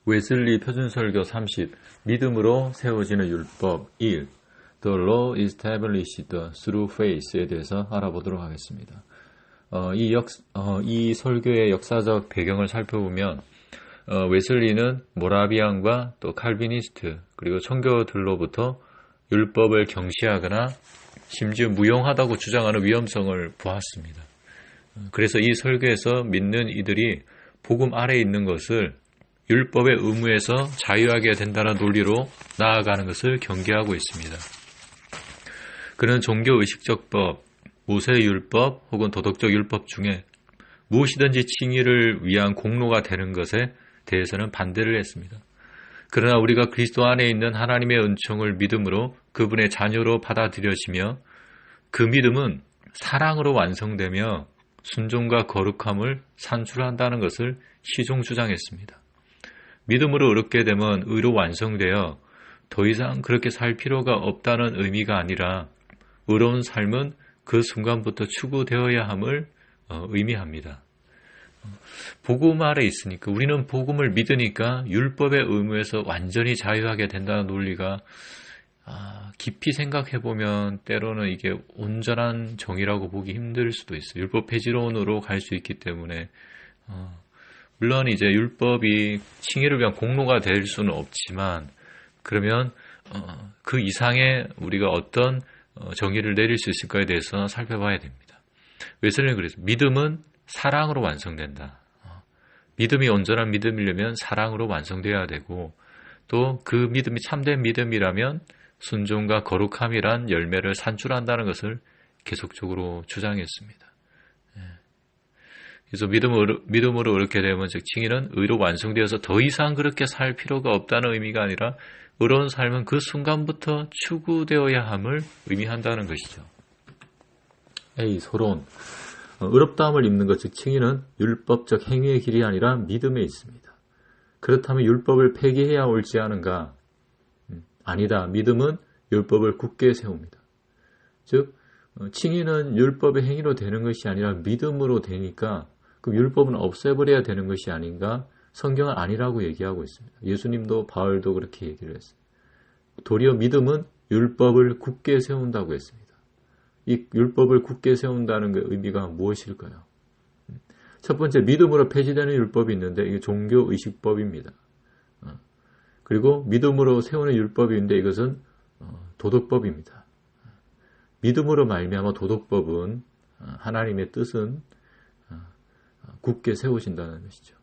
웨슬리 표준설교 30 믿음으로 세워지는 율법 1 The law is established through faith에 대해서 알아보도록 하겠습니다. 이 설교의 역사적 배경을 살펴보면 웨슬리는 모라비안과 또 칼비니스트 그리고 청교들로부터 율법을 경시하거나 심지어 무용하다고 주장하는 위험성을 보았습니다. 그래서 이 설교에서 믿는 이들이 복음 아래에 있는 것을 율법의 의무에서 자유하게 된다는 논리로 나아가는 것을 경계하고 있습니다. 그는 종교의식적 법, 모세의 율법 혹은 도덕적 율법 중에 무엇이든지 칭의를 위한 공로가 되는 것에 대해서는 반대를 했습니다. 그러나 우리가 그리스도 안에 있는 하나님의 은총을 믿음으로 그분의 자녀로 받아들여지며 그 믿음은 사랑으로 완성되며 순종과 거룩함을 산출한다는 것을 시종 주장했습니다. 믿음으로 의롭게 되면 의로 완성되어 더 이상 그렇게 살 필요가 없다는 의미가 아니라 의로운 삶은 그 순간부터 추구되어야 함을 의미합니다. 복음 아래 있으니까 우리는 복음을 믿으니까 율법의 의무에서 완전히 자유하게 된다는 논리가 깊이 생각해보면 때로는 이게 온전한 정의라고 보기 힘들 수도 있어요. 율법 폐지론으로 갈 수 있기 때문에 물론 이제 율법이 칭의를 위한 공로가 될 수는 없지만 그러면 그 이상의 우리가 어떤 정의를 내릴 수 있을까에 대해서 살펴봐야 됩니다. 웨슬리는 그래서 믿음은 사랑으로 완성된다. 믿음이 온전한 믿음이려면 사랑으로 완성되어야 되고 또 그 믿음이 참된 믿음이라면 순종과 거룩함이란 열매를 산출한다는 것을 계속적으로 주장했습니다. 그래서 믿음으로 그렇게 되면 즉 칭의는 의로 완성되어서 더 이상 그렇게 살 필요가 없다는 의미가 아니라 의로운 삶은 그 순간부터 추구되어야 함을 의미한다는 것이죠. A. 서론 의롭다함을 입는 것, 즉 칭의는 율법적 행위의 길이 아니라 믿음에 있습니다. 그렇다면 율법을 폐기해야 옳지 않은가? 아니다. 믿음은 율법을 굳게 세웁니다. 즉 칭의는 율법의 행위로 되는 것이 아니라 믿음으로 되니까 그럼 율법은 없애버려야 되는 것이 아닌가? 성경은 아니라고 얘기하고 있습니다. 예수님도 바울도 그렇게 얘기를 했어요. 도리어 믿음은 율법을 굳게 세운다고 했습니다. 이 율법을 굳게 세운다는 그 의미가 무엇일까요? 첫 번째, 믿음으로 폐지되는 율법이 있는데 이게 종교의식법입니다. 그리고 믿음으로 세우는 율법이 있는데 이것은 도덕법입니다. 믿음으로 말미암아 도덕법은 하나님의 뜻은 굳게 세우신다는 것이죠.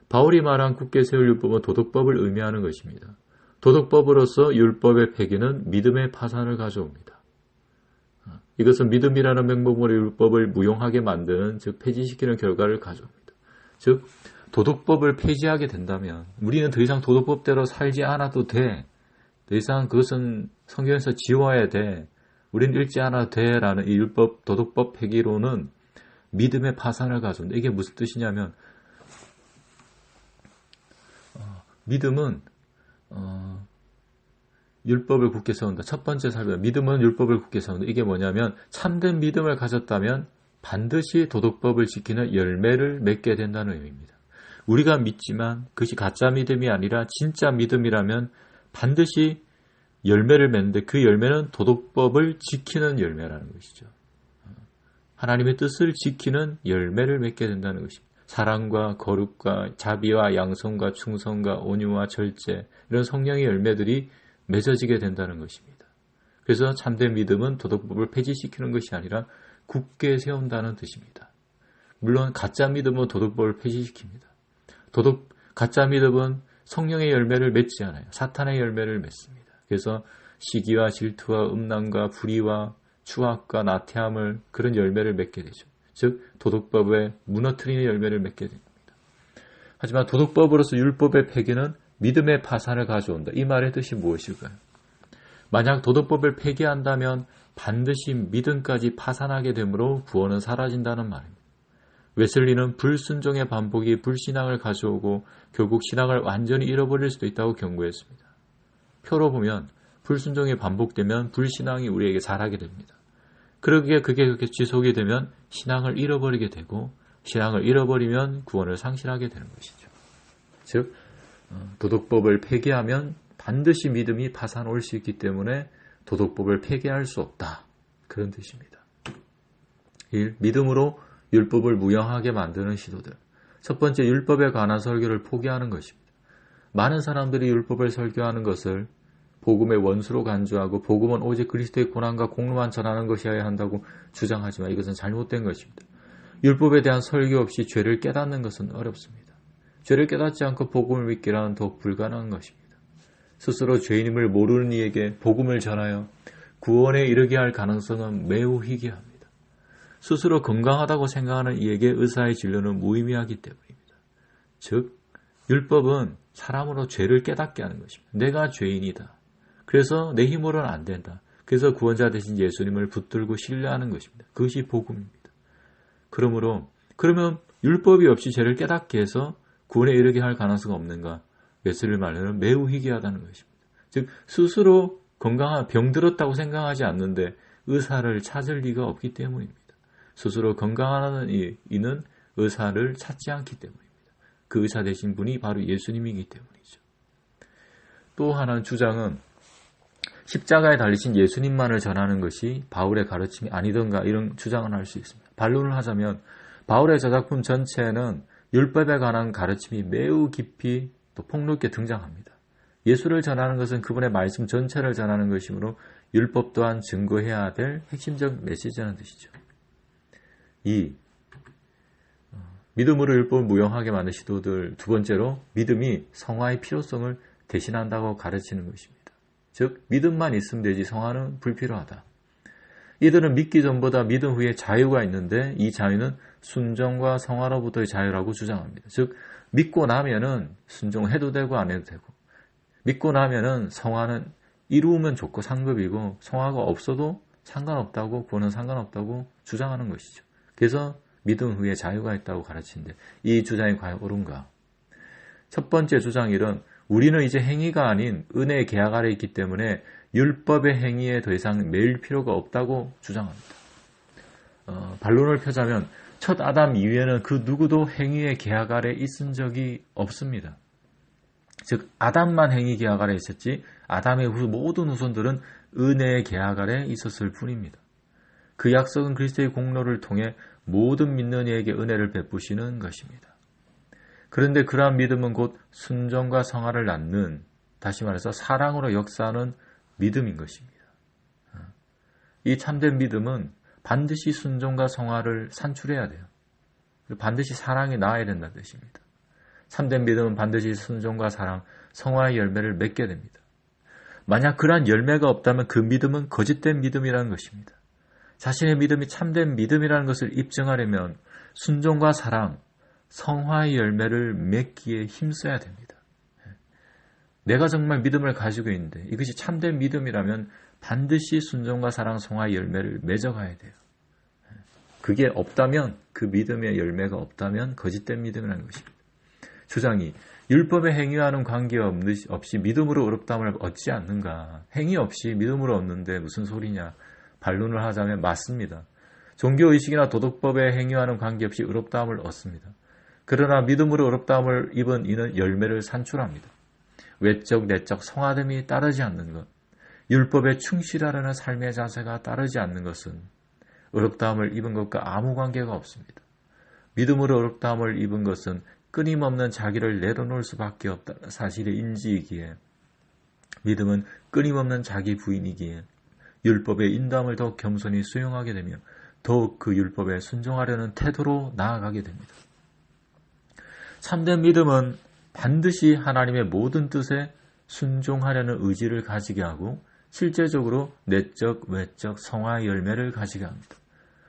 바울이 말한 굳게 세울 율법은 도덕법을 의미하는 것입니다. 도덕법으로서 율법의 폐기는 믿음의 파산을 가져옵니다. 이것은 믿음이라는 명목으로 율법을 무용하게 만드는 즉 폐지시키는 결과를 가져옵니다. 즉 도덕법을 폐지하게 된다면 우리는 더 이상 도덕법대로 살지 않아도 돼. 더 이상 그것은 성경에서 지워야 돼. 우리는 읽지 않아도 돼라는 이 율법 도덕법 폐기로는 믿음의 파산을 가져온다. 이게 무슨 뜻이냐면 믿음은 율법을 굳게 세운다. 첫 번째 살펴 믿음은 율법을 굳게 세운다. 이게 뭐냐면 참된 믿음을 가졌다면 반드시 도덕법을 지키는 열매를 맺게 된다는 의미입니다. 우리가 믿지만 그것이 가짜 믿음이 아니라 진짜 믿음이라면 반드시 열매를 맺는데 그 열매는 도덕법을 지키는 열매라는 것이죠. 하나님의 뜻을 지키는 열매를 맺게 된다는 것입니다. 사랑과 거룩과 자비와 양성과 충성과 온유와 절제 이런 성령의 열매들이 맺어지게 된다는 것입니다. 그래서 참된 믿음은 도덕법을 폐지시키는 것이 아니라 굳게 세운다는 뜻입니다. 물론 가짜 믿음은 도덕법을 폐지시킵니다. 가짜 믿음은 성령의 열매를 맺지 않아요. 사탄의 열매를 맺습니다. 그래서 시기와 질투와 음란과 불의와 추악과 나태함을 그런 열매를 맺게 되죠. 즉 도덕법에 무너뜨리는 열매를 맺게 됩니다. 하지만 도덕법으로서 율법의 폐기는 믿음의 파산을 가져온다. 이 말의 뜻이 무엇일까요? 만약 도덕법을 폐기한다면 반드시 믿음까지 파산하게 되므로 구원은 사라진다는 말입니다. 웨슬리는 불순종의 반복이 불신앙을 가져오고 결국 신앙을 완전히 잃어버릴 수도 있다고 경고했습니다. 표로 보면 불순종이 반복되면 불신앙이 우리에게 자라게 됩니다. 그게 그렇게 지속이 되면 신앙을 잃어버리게 되고 신앙을 잃어버리면 구원을 상실하게 되는 것이죠. 즉 도덕법을 폐기하면 반드시 믿음이 파산 올 수 있기 때문에 도덕법을 폐기할 수 없다. 그런 뜻입니다. 1. 믿음으로 율법을 무효하게 만드는 시도들. 첫 번째, 율법에 관한 설교를 포기하는 것입니다. 많은 사람들이 율법을 설교하는 것을 복음의 원수로 간주하고 복음은 오직 그리스도의 고난과 공로만 전하는 것이어야 한다고 주장하지만 이것은 잘못된 것입니다. 율법에 대한 설교 없이 죄를 깨닫는 것은 어렵습니다. 죄를 깨닫지 않고 복음을 믿기란 더욱 불가능한 것입니다. 스스로 죄인임을 모르는 이에게 복음을 전하여 구원에 이르게 할 가능성은 매우 희귀합니다. 스스로 건강하다고 생각하는 이에게 의사의 진료는 무의미하기 때문입니다. 즉, 율법은 사람으로 죄를 깨닫게 하는 것입니다. 내가 죄인이다. 그래서 내 힘으로는 안 된다. 그래서 구원자 되신 예수님을 붙들고 신뢰하는 것입니다. 그것이 복음입니다. 그러면 율법이 없이 죄를 깨닫게 해서 구원에 이르게 할 가능성이 없는가? 웨슬리 말로는 매우 희귀하다는 것입니다. 즉 스스로 건강한 병들었다고 생각하지 않는데 의사를 찾을 리가 없기 때문입니다. 스스로 건강하다는 이는 의사를 찾지 않기 때문입니다. 그 의사 되신 분이 바로 예수님이기 때문이죠. 또 하나는 주장은 십자가에 달리신 예수님만을 전하는 것이 바울의 가르침이 아니던가 이런 주장을 할 수 있습니다. 반론을 하자면 바울의 저작품 전체에는 율법에 관한 가르침이 매우 깊이 또 폭넓게 등장합니다. 예수를 전하는 것은 그분의 말씀 전체를 전하는 것이므로 율법 또한 증거해야 될 핵심적 메시지라는 뜻이죠. 2. 믿음으로 율법을 무용하게 만든 시도들. 두 번째로 믿음이 성화의 필요성을 대신한다고 가르치는 것입니다. 즉 믿음만 있으면 되지 성화는 불필요하다. 이들은 믿기 전보다 믿음 후에 자유가 있는데 이 자유는 순종과 성화로부터의 자유라고 주장합니다. 즉 믿고 나면은 순종해도 되고 안 해도 되고 믿고 나면은 성화는 이루면 좋고 상급이고 성화가 없어도 상관없다고 구원은 상관없다고 주장하는 것이죠. 그래서 믿음 후에 자유가 있다고 가르치는데 이 주장이 과연 옳은가? 첫 번째 주장 1은 우리는 이제 행위가 아닌 은혜의 계약 아래 있기 때문에 율법의 행위에 더 이상 매일 필요가 없다고 주장합니다. 반론을 펴자면 첫 아담 이후에는 그 누구도 행위의 계약 아래 있은 적이 없습니다. 즉 아담만 행위 계약 아래 있었지 아담의 모든 후손들은 은혜의 계약 아래 있었을 뿐입니다. 그 약속은 그리스도의 공로를 통해 모든 믿는 이에게 은혜를 베푸시는 것입니다. 그런데 그러한 믿음은 곧 순종과 성화를 낳는, 다시 말해서 사랑으로 역사하는 믿음인 것입니다. 이 참된 믿음은 반드시 순종과 성화를 산출해야 돼요. 반드시 사랑이 나아야 된다는 뜻입니다. 참된 믿음은 반드시 순종과 사랑, 성화의 열매를 맺게 됩니다. 만약 그러한 열매가 없다면 그 믿음은 거짓된 믿음이라는 것입니다. 자신의 믿음이 참된 믿음이라는 것을 입증하려면 순종과 사랑, 성화의 열매를 맺기에 힘써야 됩니다. 내가 정말 믿음을 가지고 있는데 이것이 참된 믿음이라면 반드시 순종과 사랑, 성화의 열매를 맺어가야 돼요. 그게 없다면, 그 믿음의 열매가 없다면 거짓된 믿음이라는 것입니다. 주장이 율법에 행위하는 관계없이 믿음으로 의롭다함을 얻지 않는가? 행위 없이 믿음으로 얻는데 무슨 소리냐? 반론을 하자면 맞습니다. 종교의식이나 도덕법에 행위하는 관계없이 의롭다함을 얻습니다. 그러나 믿음으로 의롭다함을 입은 이는 열매를 산출합니다. 외적, 내적 성화됨이 따르지 않는 것, 율법에 충실하려는 삶의 자세가 따르지 않는 것은 의롭다함을 입은 것과 아무 관계가 없습니다. 믿음으로 의롭다함을 입은 것은 끊임없는 자기를 내려놓을 수밖에 없다는 사실의 인지이기에, 믿음은 끊임없는 자기 부인이기에 율법의 인도함을 더욱 겸손히 수용하게 되며 더욱 그 율법에 순종하려는 태도로 나아가게 됩니다. 참된 믿음은 반드시 하나님의 모든 뜻에 순종하려는 의지를 가지게 하고 실제적으로 내적, 외적, 성화의 열매를 가지게 합니다.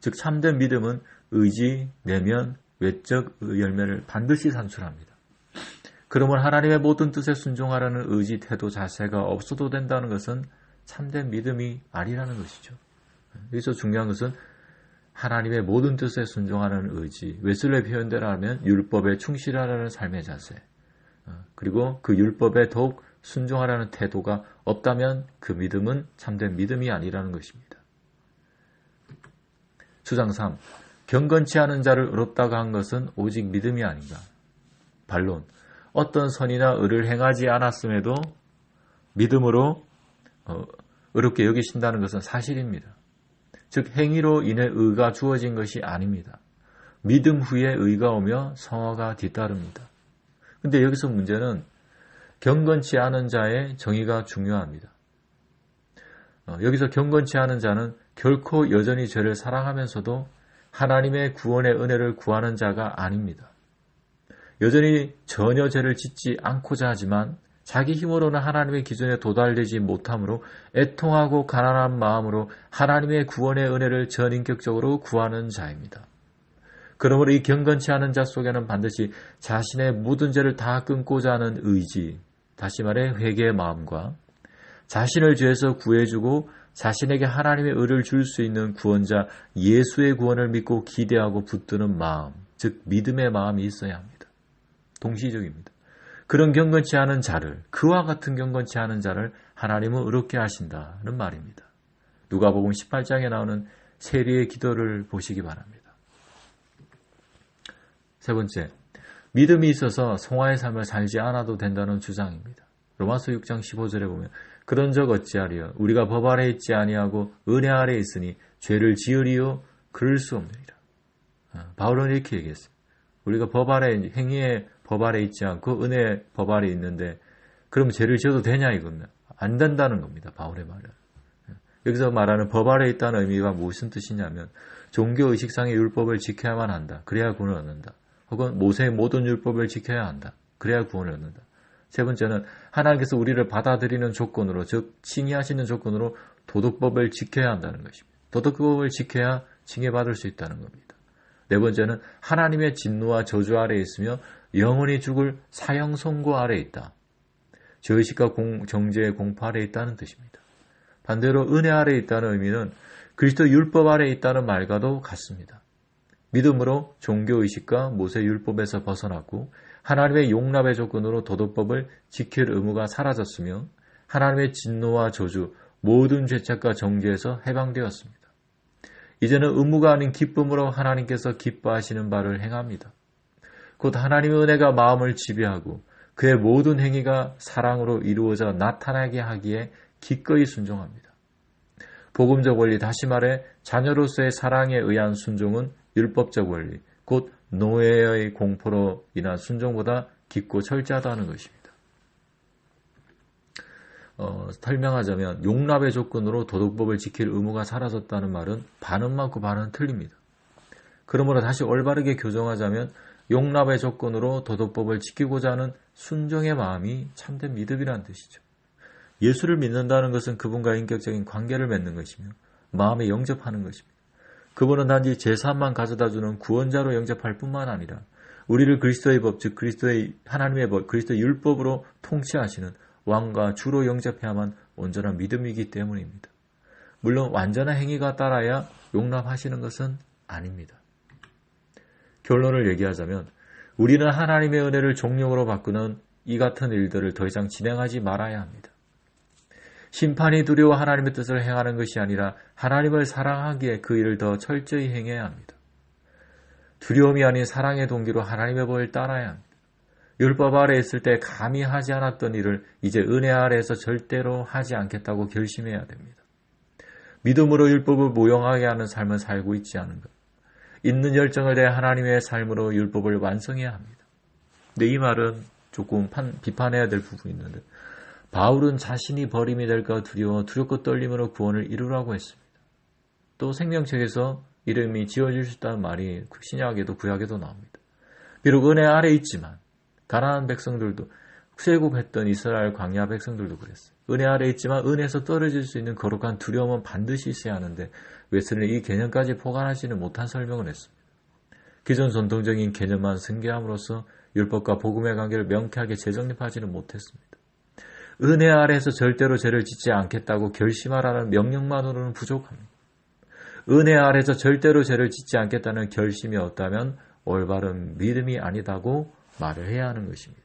즉 참된 믿음은 의지, 내면, 외적 열매를 반드시 산출합니다. 그러면 하나님의 모든 뜻에 순종하려는 의지, 태도, 자세가 없어도 된다는 것은 참된 믿음이 아니라는 것이죠. 여기서 중요한 것은 하나님의 모든 뜻에 순종하는 의지, 웨슬리의 표현대로 하면 율법에 충실하려는 삶의 자세, 그리고 그 율법에 더욱 순종하려는 태도가 없다면 그 믿음은 참된 믿음이 아니라는 것입니다. 주장 3. 경건치 않은 자를 의롭다고 한 것은 오직 믿음이 아닌가? 반론. 어떤 선이나 의를 행하지 않았음에도 믿음으로 의롭게 여기신다는 것은 사실입니다. 즉 행위로 인해 의가 주어진 것이 아닙니다. 믿음 후에 의가 오며 성화가 뒤따릅니다. 근데 여기서 문제는 경건치 않은 자의 정의가 중요합니다. 여기서 경건치 않은 자는 결코 여전히 죄를 사랑하면서도 하나님의 구원의 은혜를 구하는 자가 아닙니다. 여전히 전혀 죄를 짓지 않고자 하지만 자기 힘으로는 하나님의 기준에 도달되지 못하므로 애통하고 가난한 마음으로 하나님의 구원의 은혜를 전인격적으로 구하는 자입니다. 그러므로 이 경건치 않은 자 속에는 반드시 자신의 모든 죄를 다 끊고자 하는 의지, 다시 말해 회개의 마음과 자신을 죄에서 구해주고 자신에게 하나님의 의를 줄 수 있는 구원자 예수의 구원을 믿고 기대하고 붙드는 마음, 즉 믿음의 마음이 있어야 합니다. 동시적입니다. 그런 경건치 않은 자를, 그와 같은 경건치 않은 자를 하나님은 의롭게 하신다는 말입니다. 누가복음 18장에 나오는 세리의 기도를 보시기 바랍니다. 세 번째, 믿음이 있어서 성화의 삶을 살지 않아도 된다는 주장입니다. 로마서 6장 15절에 보면 그런 적 어찌하리요 우리가 법 아래 있지 아니하고 은혜 아래 있으니 죄를 지으리요 그럴 수 없느니라. 바울은 이렇게 얘기했어요. 우리가 법 아래, 행위의 법 아래 있지 않고 은혜의 법 아래 있는데 그럼 죄를 지어도 되냐 이겁니다. 안 된다는 겁니다. 바울의 말은. 여기서 말하는 법 아래 있다는 의미가 무슨 뜻이냐면 종교의식상의 율법을 지켜야만 한다. 그래야 구원을 얻는다. 혹은 모세의 모든 율법을 지켜야 한다. 그래야 구원을 얻는다. 세 번째는 하나님께서 우리를 받아들이는 조건으로, 즉 칭의하시는 조건으로 도덕법을 지켜야 한다는 것입니다. 도덕법을 지켜야 칭의받을 수 있다는 겁니다. 네 번째는 하나님의 진노와 저주 아래에 있으며 영원히 죽을 사형 선고 아래에 있다. 죄의식과 정죄의 공포 아래에 있다는 뜻입니다. 반대로 은혜 아래에 있다는 의미는 그리스도 율법 아래에 있다는 말과도 같습니다. 믿음으로 종교의식과 모세 율법에서 벗어났고 하나님의 용납의 조건으로 도덕법을 지킬 의무가 사라졌으며 하나님의 진노와 저주, 모든 죄책과 정죄에서 해방되었습니다. 이제는 의무가 아닌 기쁨으로 하나님께서 기뻐하시는 바를 행합니다. 곧 하나님의 은혜가 마음을 지배하고 그의 모든 행위가 사랑으로 이루어져 나타나게 하기에 기꺼이 순종합니다. 복음적 원리, 다시 말해 자녀로서의 사랑에 의한 순종은 율법적 원리, 곧 노예의 공포로 인한 순종보다 깊고 철저하다는 것입니다. 설명하자면 용납의 조건으로 도덕법을 지킬 의무가 사라졌다는 말은 반은 맞고 반은 틀립니다. 그러므로 다시 올바르게 교정하자면 용납의 조건으로 도덕법을 지키고자 하는 순종의 마음이 참된 믿음이라는 뜻이죠. 예수를 믿는다는 것은 그분과 인격적인 관계를 맺는 것이며 마음에 영접하는 것입니다. 그분은 단지 제3만 가져다주는 구원자로 영접할 뿐만 아니라 우리를 그리스도의 법, 즉 그리스도의 하나님의 법, 그리스도의 율법으로 통치하시는 왕과 주로 영접해야만 온전한 믿음이기 때문입니다. 물론 완전한 행위가 따라야 용납하시는 것은 아닙니다. 결론을 얘기하자면 우리는 하나님의 은혜를 종용으로 바꾸는 이 같은 일들을 더 이상 진행하지 말아야 합니다. 심판이 두려워 하나님의 뜻을 행하는 것이 아니라 하나님을 사랑하기에 그 일을 더 철저히 행해야 합니다. 두려움이 아닌 사랑의 동기로 하나님의 법을 따라야 합니다. 율법 아래에 있을 때 감히 하지 않았던 일을 이제 은혜 아래에서 절대로 하지 않겠다고 결심해야 됩니다. 믿음으로 율법을 모형하게 하는 삶을 살고 있지 않은 것. 있는 열정을 다해 하나님의 삶으로 율법을 완성해야 합니다. 근데 이 말은 조금 비판해야 될 부분이 있는데 바울은 자신이 버림이 될까 두렵고 떨림으로 구원을 이루라고 했습니다. 또 생명책에서 이름이 지어질 수 있다는 말이 신약에도 구약에도 나옵니다. 비록 은혜 아래 있지만 가난한 백성들도 쇠국했던 이스라엘 광야 백성들도 그랬어요. 은혜 아래 있지만 은혜에서 떨어질 수 있는 거룩한 두려움은 반드시 있어야 하는데 웨슬리는 이 개념까지 포괄하지는 못한 설명을 했습니다. 기존 전통적인 개념만 승계함으로써 율법과 복음의 관계를 명쾌하게 재정립하지는 못했습니다. 은혜 아래에서 절대로 죄를 짓지 않겠다고 결심하라는 명령만으로는 부족합니다. 은혜 아래에서 절대로 죄를 짓지 않겠다는 결심이 없다면 올바른 믿음이 아니다고 말을 해야 하는 것입니다.